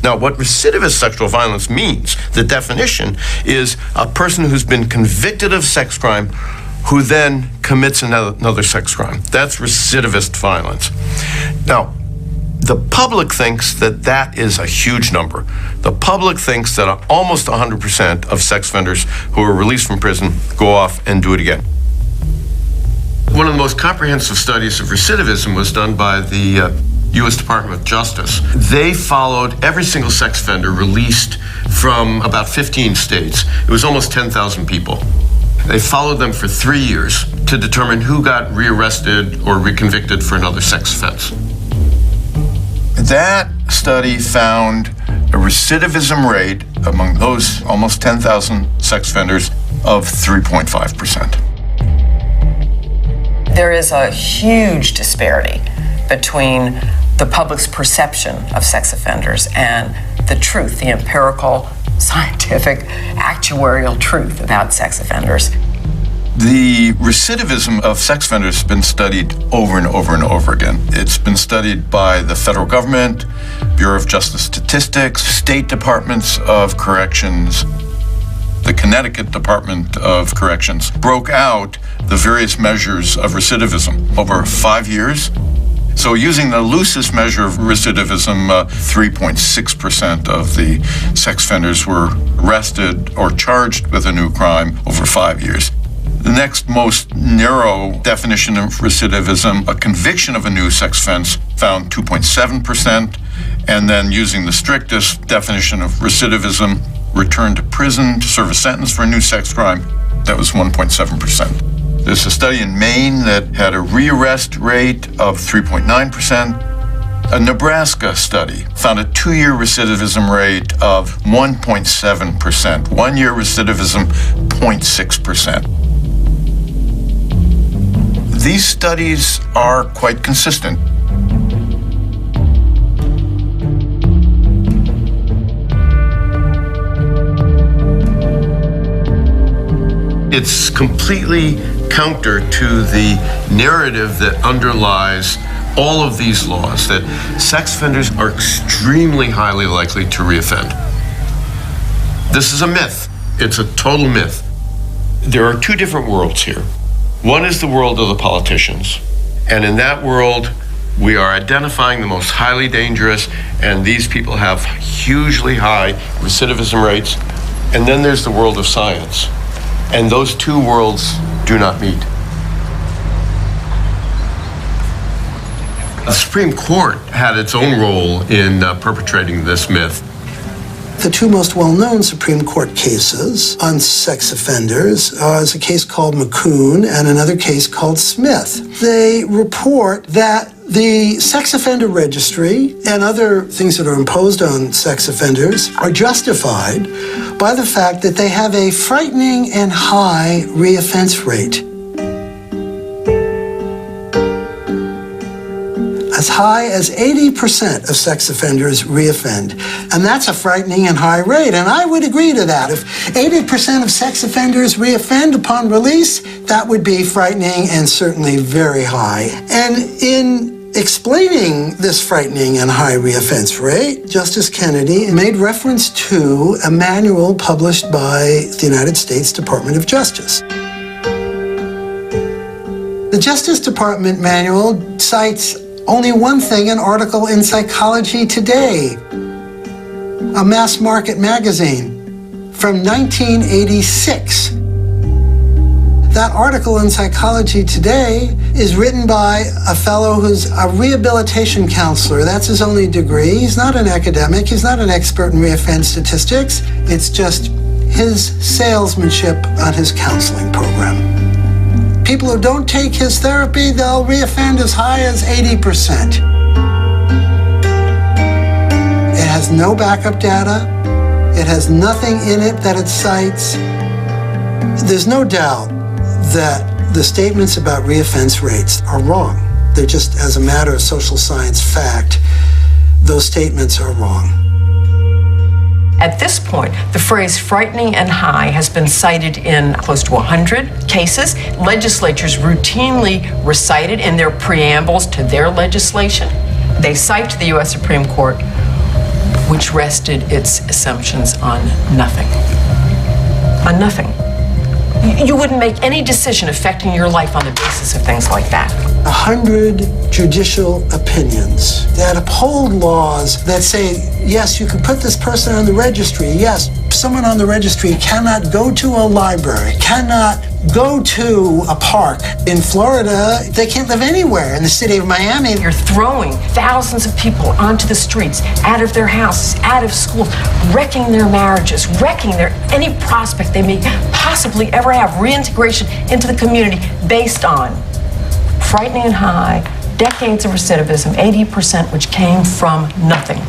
Now, what recidivist sexual violence means, the definition, is a person who's been convicted of sex crime who then commits another sex crime. That's recidivist violence. Now, the public thinks that that is a huge number. The public thinks that almost 100% of sex offenders who are released from prison go off and do it again. One of the most comprehensive studies of recidivism was done by the U.S. Department of Justice. They followed every single sex offender released from about 15 states. It was almost 10,000 people. They followed them for 3 years to determine who got rearrested or reconvicted for another sex offense. That study found a recidivism rate among those almost 10,000 sex offenders of 3.5%. There is a huge disparity between the public's perception of sex offenders and the truth, the empirical, scientific, actuarial truth about sex offenders. The recidivism of sex offenders has been studied over and over and over again. It's been studied by the federal government, Bureau of Justice Statistics, state departments of corrections. The Connecticut Department of Corrections broke out the various measures of recidivism over 5 years. So using the loosest measure of recidivism, 3.6% of the sex offenders were arrested or charged with a new crime over 5 years. The next most narrow definition of recidivism, a conviction of a new sex offense, found 2.7%. And then using the strictest definition of recidivism, return to prison to serve a sentence for a new sex crime, that was 1.7%. There's a study in Maine that had a rearrest rate of 3.9%. A Nebraska study found a 2-year recidivism rate of 1.7%. 1 year recidivism, 0.6%. These studies are quite consistent. It's completely counter to the narrative that underlies all of these laws, that sex offenders are extremely highly likely to reoffend. This is a myth. It's a total myth. There are two different worlds here. One is the world of the politicians. And in that world, we are identifying the most highly dangerous, and these people have hugely high recidivism rates. And then there's the world of science. And those two worlds do not meet. The Supreme Court had its own role in perpetrating this myth. The two most well-known Supreme Court cases on sex offenders is a case called McCoon and another case called Smith. They report that the sex offender registry and other things that are imposed on sex offenders are justified by the fact that they have a frightening and high reoffense rate. As high as 80% of sex offenders reoffend. And that's a frightening and high rate. And I would agree to that. If 80% of sex offenders reoffend upon release, that would be frightening and certainly very high. And in explaining this frightening and high reoffense rate, Justice Kennedy made reference to a manual published by the United States Department of Justice. The Justice Department manual cites only one thing, an article in Psychology Today, a mass market magazine from 1986. That article in Psychology Today is written by a fellow who's a rehabilitation counselor. That's his only degree. He's not an academic. He's not an expert in reoffend statistics. It's just his salesmanship on his counseling program. People who don't take his therapy, they'll reoffend as high as 80%. It has no backup data. It has nothing in it that it cites. There's no doubt that the statements about reoffense rates are wrong. They're just, as a matter of social science fact, those statements are wrong. At this point, the phrase frightening and high has been cited in close to 100 cases. Legislatures routinely recite it in their preambles to their legislation. They cite to the U.S. Supreme Court which rested its assumptions on nothing. On nothing. You wouldn't make any decision affecting your life on the basis of things like that. 100 judicial opinions that uphold laws that say, yes, you can put this person on the registry. Yes, someone on the registry cannot go to a library, cannot go to a park. In Florida, they can't live anywhere. In the city of Miami, You're throwing thousands of people onto the streets, out of their houses, out of school, wrecking their marriages, wrecking any prospect they may possibly ever have, reintegration into the community based on frightening and high decades of recidivism, 80%, which came from nothing.